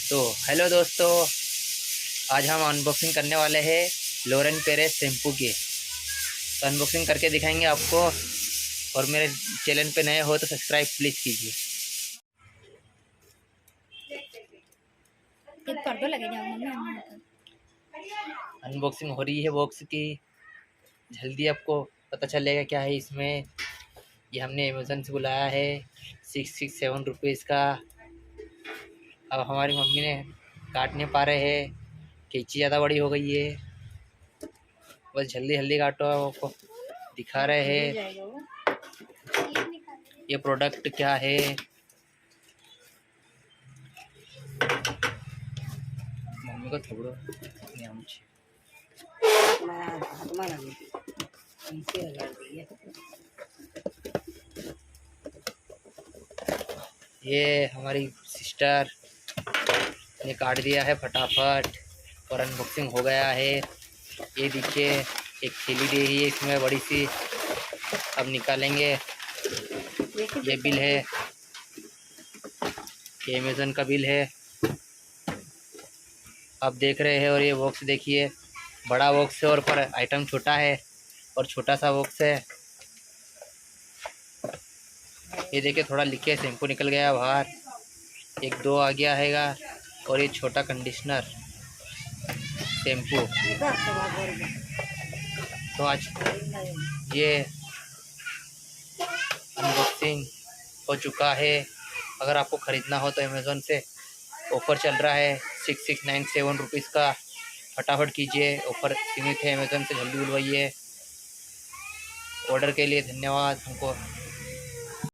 तो हेलो दोस्तों, आज हम अनबॉक्सिंग करने वाले हैं लोरेन पेरेस शैम्पू की। तो अनबॉक्सिंग करके दिखाएंगे आपको। और मेरे चैनल पे नए हो तो सब्सक्राइब प्लीज़ कीजिए। एक पर्दो लगे जाओ मम्मी। अनबॉक्सिंग हो रही है बॉक्स की। जल्दी आपको पता चलेगा क्या है इसमें। ये हमने अमेज़न से बुलाया है 667 रुपीज़ का। अब हमारी मम्मी ने काट नहीं पा रहे हैं, कैंची ज़्यादा बड़ी हो गई है। बस जल्दी जल्दी काटो, आपको दिखा रहे हैं ये प्रोडक्ट क्या है। मम्मी को थोड़ा नहीं आमची। ये हमारी सिस्टर ने काट दिया है फटाफट और अनबॉक्सिंग हो गया है। ये देखिए, एक थैली दे रही है इसमें बड़ी सी। अब निकालेंगे। ये बिल है, ये अमेज़न का बिल है, आप देख रहे हैं। और ये बॉक्स देखिए, बड़ा बॉक्स है और पर आइटम छोटा है और छोटा सा बॉक्स है। ये देखिए, थोड़ा लिखे शैम्पू निकल गया बाहर, एक दो आ गया हैगा। और ये छोटा कंडीशनर शैम्पू। तो आज ये अनबॉक्सिंग हो चुका है। अगर आपको ख़रीदना हो तो अमेज़न से ऑफ़र चल रहा है 6697 रुपीज़ का। फटाफट कीजिए, ऑफ़र सीमित है। अमेज़न से जल्दी बुलवाइए। ऑर्डर के लिए धन्यवाद। हमको